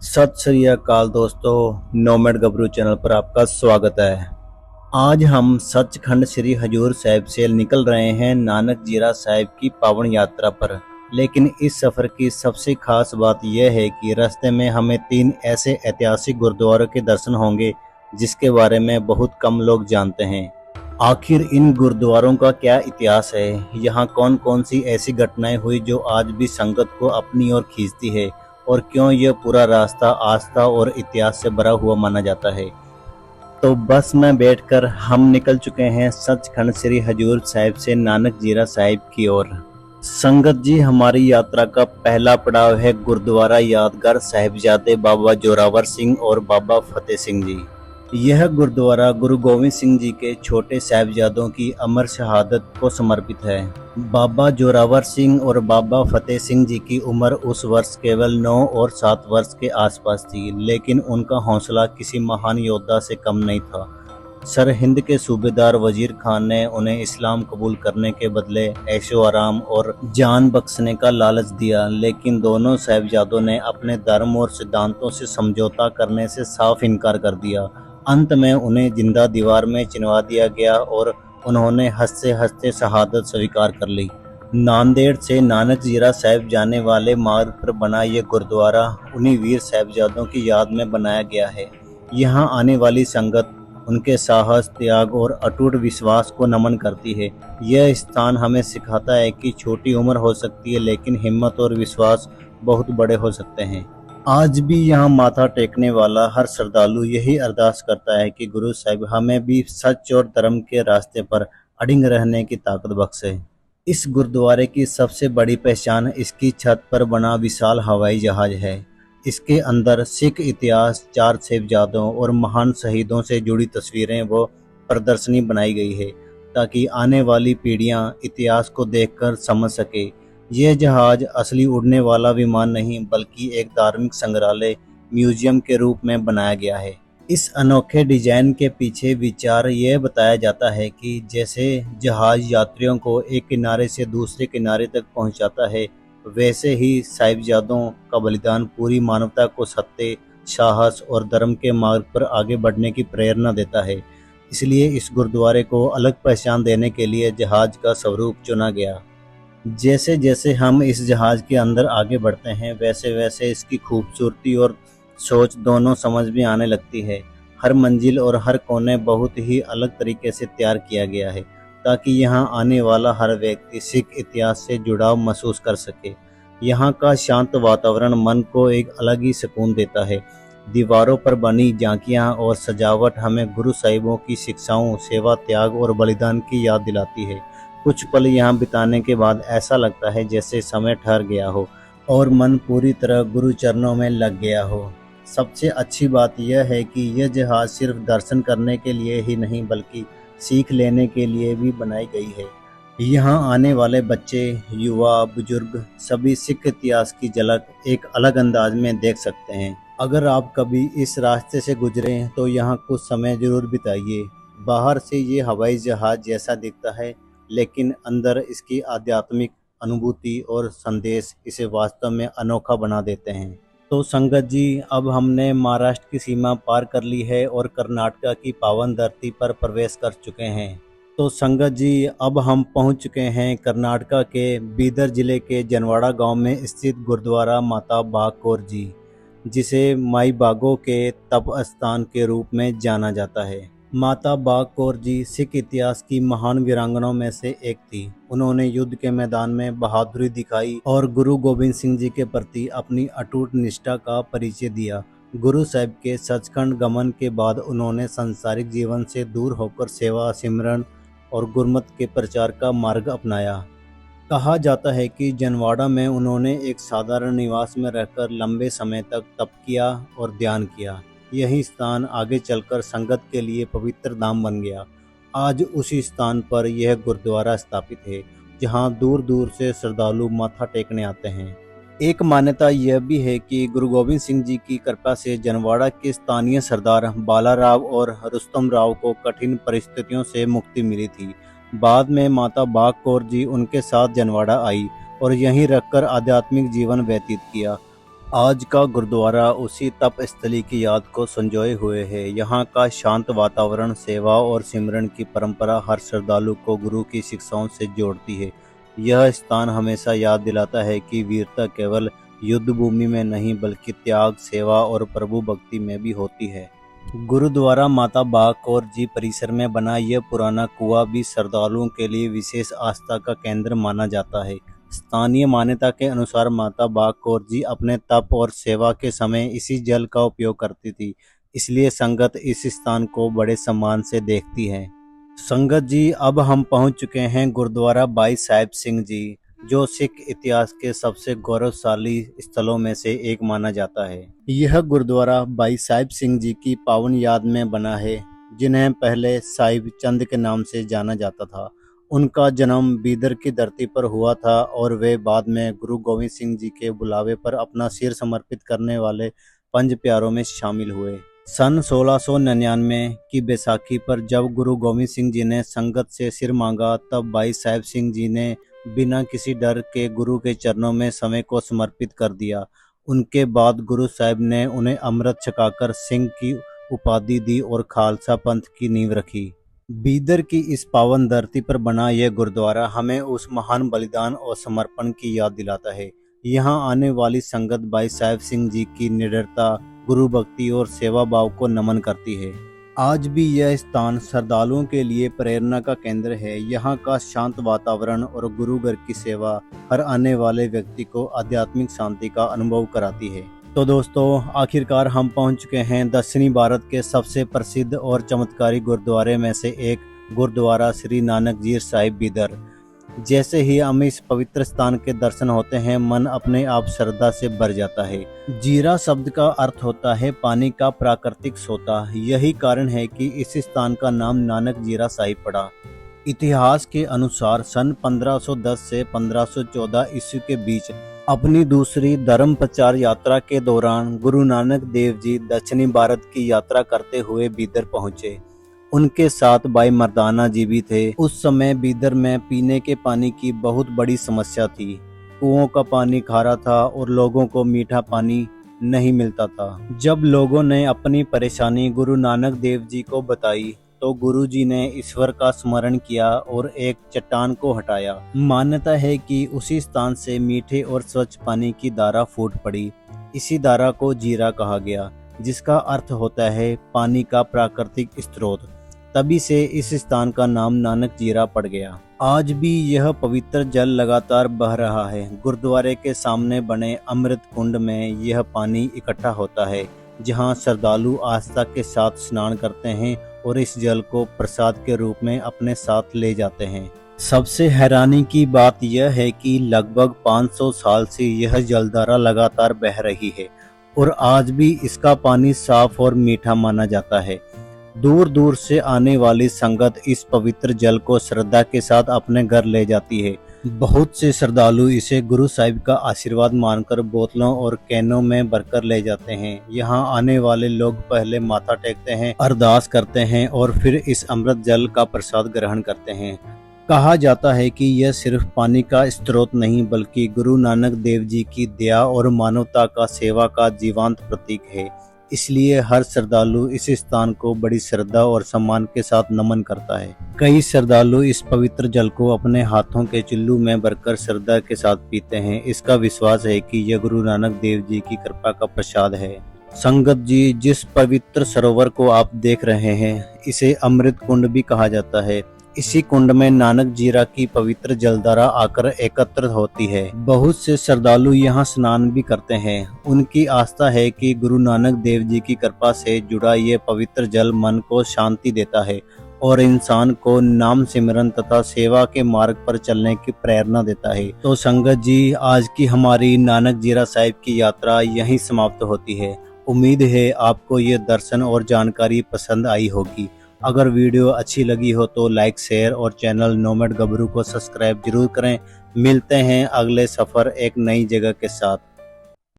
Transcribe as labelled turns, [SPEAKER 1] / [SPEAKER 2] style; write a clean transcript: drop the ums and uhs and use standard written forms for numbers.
[SPEAKER 1] सत श्री अकाल दोस्तों, नोमैड गबरू चैनल पर आपका स्वागत है। आज हम सचखंड श्री हजूर साहिब से निकल रहे हैं नानक जीरा साहिब की पावन यात्रा पर। लेकिन इस सफ़र की सबसे खास बात यह है कि रास्ते में हमें 3 ऐसे ऐतिहासिक गुरुद्वारों के दर्शन होंगे जिसके बारे में बहुत कम लोग जानते हैं। आखिर इन गुरुद्वारों का क्या इतिहास है, यहाँ कौन कौन सी ऐसी घटनाएं हुई जो आज भी संगत को अपनी ओर खींचती है, और क्यों यह पूरा रास्ता आस्था और इतिहास से भरा हुआ माना जाता है। तो बस में बैठकर हम निकल चुके हैं सचखंड श्री हजूर साहिब से नानक जीरा साहिब की ओर। संगत जी, हमारी यात्रा का पहला पड़ाव है गुरुद्वारा यादगार साहिबजादे बाबा जोरावर सिंह और बाबा फतेह सिंह जी। यह गुरुद्वारा गुरु गोविंद सिंह जी के छोटे साहिबजादों की अमर शहादत को समर्पित है। बाबा जोरावर सिंह और बाबा फतेह सिंह जी की उम्र उस वर्ष केवल 9 और 7 वर्ष के आसपास थी, लेकिन उनका हौसला किसी महान योद्धा से कम नहीं था। सर हिंद के सूबेदार वजीर खान ने उन्हें इस्लाम कबूल करने के बदले ऐशो आराम और जान बख्शने का लालच दिया, लेकिन दोनों साहिबजादों ने अपने धर्म और सिद्धांतों से समझौता करने से साफ इनकार कर दिया। अंत में उन्हें जिंदा दीवार में चिनवा दिया गया और उन्होंने हंसते हंसते शहादत स्वीकार कर ली। नांदेड़ से नानक जीरा साहिब जाने वाले मार्ग पर बना ये गुरुद्वारा उन्हीं वीर साहिबजादों की याद में बनाया गया है। यहाँ आने वाली संगत उनके साहस, त्याग और अटूट विश्वास को नमन करती है। यह स्थान हमें सिखाता है कि छोटी उम्र हो सकती है, लेकिन हिम्मत और विश्वास बहुत बड़े हो सकते हैं। आज भी यहाँ माथा टेकने वाला हर श्रद्धालु यही अरदास करता है कि गुरु साहिब हमें भी सच और धर्म के रास्ते पर अडिग रहने की ताकत बख्शे। इस गुरुद्वारे की सबसे बड़ी पहचान इसकी छत पर बना विशाल हवाई जहाज है। इसके अंदर सिख इतिहास, 4 साहिबजादों और महान शहीदों से जुड़ी तस्वीरें व प्रदर्शनी बनाई गई है, ताकि आने वाली पीढ़ियां इतिहास को देखकर समझ सके। यह जहाज असली उड़ने वाला विमान नहीं, बल्कि एक धार्मिक संग्रहालय म्यूजियम के रूप में बनाया गया है। इस अनोखे डिजाइन के पीछे विचार यह बताया जाता है कि जैसे जहाज यात्रियों को एक किनारे से दूसरे किनारे तक पहुंचाता है, वैसे ही साहिबजादों का बलिदान पूरी मानवता को सत्य, साहस और धर्म के मार्ग पर आगे बढ़ने की प्रेरणा देता है। इसलिए इस गुरुद्वारे को अलग पहचान देने के लिए जहाज का स्वरूप चुना गया। जैसे जैसे हम इस जहाज के अंदर आगे बढ़ते हैं, वैसे वैसे इसकी खूबसूरती और सोच दोनों समझ में आने लगती है। हर मंजिल और हर कोने बहुत ही अलग तरीके से तैयार किया गया है, ताकि यहाँ आने वाला हर व्यक्ति सिख इतिहास से जुड़ाव महसूस कर सके। यहाँ का शांत वातावरण मन को एक अलग ही सुकून देता है। दीवारों पर बनी झांकियाँ और सजावट हमें गुरु साहिबों की शिक्षाओं, सेवा, त्याग और बलिदान की याद दिलाती है। कुछ पल यहाँ बिताने के बाद ऐसा लगता है जैसे समय ठहर गया हो और मन पूरी तरह गुरु चरणों में लग गया हो। सबसे अच्छी बात यह है कि यह जहाज सिर्फ दर्शन करने के लिए ही नहीं, बल्कि सीख लेने के लिए भी बनाई गई है। यहाँ आने वाले बच्चे, युवा, बुजुर्ग सभी सिख इतिहास की झलक एक अलग अंदाज में देख सकते हैं। अगर आप कभी इस रास्ते से गुजरे तो यहाँ कुछ समय जरूर बिताइए। बाहर से ये हवाई जहाज जैसा दिखता है, लेकिन अंदर इसकी आध्यात्मिक अनुभूति और संदेश इसे वास्तव में अनोखा बना देते हैं। तो संगत जी, अब हमने महाराष्ट्र की सीमा पार कर ली है और कर्नाटक की पावन धरती पर प्रवेश कर चुके हैं। तो संगत जी, अब हम पहुंच चुके हैं कर्नाटक के बीदर जिले के जनवाड़ा गांव में स्थित गुरुद्वारा माता बाग कौर जी, जिसे माई बागों के तप स्थान के रूप में जाना जाता है। माता बाग कौर जी सिख इतिहास की महान वीरांगनाओं में से एक थी। उन्होंने युद्ध के मैदान में बहादुरी दिखाई और गुरु गोविंद सिंह जी के प्रति अपनी अटूट निष्ठा का परिचय दिया। गुरु साहिब के सचखंड गमन के बाद उन्होंने सांसारिक जीवन से दूर होकर सेवा, सिमरन और गुरमत के प्रचार का मार्ग अपनाया। कहा जाता है कि जनवाड़ा में उन्होंने एक साधारण निवास में रहकर लंबे समय तक तप किया और ध्यान किया। यही स्थान आगे चलकर संगत के लिए पवित्र धाम बन गया। आज उसी स्थान पर यह गुरुद्वारा स्थापित है, जहां दूर दूर से श्रद्धालु माथा टेकने आते हैं। एक मान्यता यह भी है कि गुरु गोविंद सिंह जी की कृपा से जनवाड़ा के स्थानीय सरदार बाला राव और रुस्तम राव को कठिन परिस्थितियों से मुक्ति मिली थी। बाद में माता बाग कौर जी उनके साथ जनवाड़ा आई और यहीं रहकर आध्यात्मिक जीवन व्यतीत किया। आज का गुरुद्वारा उसी तप स्थली की याद को संजोए हुए है। यहाँ का शांत वातावरण, सेवा और सिमरन की परंपरा हर श्रद्धालु को गुरु की शिक्षाओं से जोड़ती है। यह स्थान हमेशा याद दिलाता है कि वीरता केवल युद्ध भूमि में नहीं बल्कि त्याग, सेवा और प्रभु भक्ति में भी होती है। गुरुद्वारा माता बाग कौर जी परिसर में बना यह पुराना कुआं भी श्रद्धालुओं के लिए विशेष आस्था का केंद्र माना जाता है। स्थानीय मान्यता के अनुसार माता बाग कौर जी अपने तप और सेवा के समय इसी जल का उपयोग करती थी, इसलिए संगत इस स्थान को बड़े सम्मान से देखती है। संगत जी, अब हम पहुंच चुके हैं गुरुद्वारा भाई साहब सिंह जी, जो सिख इतिहास के सबसे गौरवशाली स्थलों में से एक माना जाता है। यह गुरुद्वारा भाई साहब सिंह जी की पावन याद में बना है, जिन्हें पहले साहिब चंद के नाम से जाना जाता था। उनका जन्म बीदर की धरती पर हुआ था और वे बाद में गुरु गोविंद सिंह जी के बुलावे पर अपना सिर समर्पित करने वाले 5 प्यारों में शामिल हुए। सन 1699 की बैसाखी पर जब गुरु गोविंद सिंह जी ने संगत से सिर मांगा, तब भाई साहब सिंह जी ने बिना किसी डर के गुरु के चरणों में समय को समर्पित कर दिया। उनके बाद गुरु साहब ने उन्हें अमृत छकाकर सिंह की उपाधि दी और खालसा पंथ की नींव रखी। बीदर की इस पावन धरती पर बना यह गुरुद्वारा हमें उस महान बलिदान और समर्पण की याद दिलाता है। यहाँ आने वाली संगत भाई साहब सिंह जी की निडरता, गुरु भक्ति और सेवा भाव को नमन करती है। आज भी यह स्थान श्रद्धालुओं के लिए प्रेरणा का केंद्र है। यहाँ का शांत वातावरण और गुरु घर की सेवा हर आने वाले व्यक्ति को आध्यात्मिक शांति का अनुभव कराती है। तो दोस्तों, आखिरकार हम पहुंच चुके हैं दक्षिणी भारत के सबसे प्रसिद्ध और चमत्कारी गुरुद्वारे में से एक, गुरुद्वारा श्री नानक जीरा साहिब बीदर। जैसे ही हम इस पवित्र स्थान के दर्शन होते हैं, मन अपने आप श्रद्धा से भर जाता है। जीरा शब्द का अर्थ होता है पानी का प्राकृतिक सोता। यही कारण है कि इस स्थान का नाम नानक जीरा साहिब पड़ा। इतिहास के अनुसार सन 1510 से 1514 ईस्वी के बीच अपनी दूसरी धर्म प्रचार यात्रा के दौरान गुरु नानक देव जी दक्षिणी भारत की यात्रा करते हुए बीदर पहुंचे। उनके साथ भाई मर्दाना जी भी थे। उस समय बीदर में पीने के पानी की बहुत बड़ी समस्या थी। कुओं का पानी खारा था और लोगों को मीठा पानी नहीं मिलता था। जब लोगों ने अपनी परेशानी गुरु नानक देव जी को बताई, तो गुरु जी ने ईश्वर का स्मरण किया और एक चट्टान को हटाया। मान्यता है कि उसी स्थान से मीठे और स्वच्छ पानी की धारा फूट पड़ी। इसी धारा को जीरा कहा गया, जिसका अर्थ होता है पानी का प्राकृतिक स्रोत। तभी से इस स्थान का नाम नानक जीरा पड़ गया। आज भी यह पवित्र जल लगातार बह रहा है। गुरुद्वारे के सामने बने अमृत कुंड में यह पानी इकट्ठा होता है, जहां श्रद्धालु आस्था के साथ स्नान करते हैं और इस जल को प्रसाद के रूप में अपने साथ ले जाते हैं। सबसे हैरानी की बात यह है कि लगभग 500 साल से यह जलधारा लगातार बह रही है और आज भी इसका पानी साफ और मीठा माना जाता है। दूर दूर से आने वाली संगत इस पवित्र जल को श्रद्धा के साथ अपने घर ले जाती है। बहुत से श्रद्धालु इसे गुरु साहिब का आशीर्वाद मानकर बोतलों और कैनों में भरकर ले जाते हैं। यहाँ आने वाले लोग पहले माथा टेकते हैं, अरदास करते हैं और फिर इस अमृत जल का प्रसाद ग्रहण करते हैं। कहा जाता है कि यह सिर्फ पानी का स्रोत नहीं बल्कि गुरु नानक देव जी की दया और मानवता का सेवा का जीवंत प्रतीक है। इसलिए हर श्रद्धालु इस स्थान को बड़ी श्रद्धा और सम्मान के साथ नमन करता है। कई श्रद्धालु इस पवित्र जल को अपने हाथों के चिल्लू में भरकर श्रद्धा के साथ पीते हैं। इसका विश्वास है कि यह गुरु नानक देव जी की कृपा का प्रसाद है। संगत जी, जिस पवित्र सरोवर को आप देख रहे हैं, इसे अमृत कुंड भी कहा जाता है। इसी कुंड में नानक जीरा की पवित्र जलधारा आकर एकत्रित होती है। बहुत से श्रद्धालु यहाँ स्नान भी करते हैं। उनकी आस्था है कि गुरु नानक देव जी की कृपा से जुड़ा ये पवित्र जल मन को शांति देता है और इंसान को नाम सिमरन तथा सेवा के मार्ग पर चलने की प्रेरणा देता है। तो संगत जी, आज की हमारी नानक जीरा साहिब की यात्रा यहीं समाप्त होती है। उम्मीद है आपको ये दर्शन और जानकारी पसंद आई होगी। अगर वीडियो अच्छी लगी हो तो लाइक, शेयर और चैनल नोमैड गबरू को सब्सक्राइब जरूर करें। मिलते हैं अगले सफर एक नई जगह के साथ।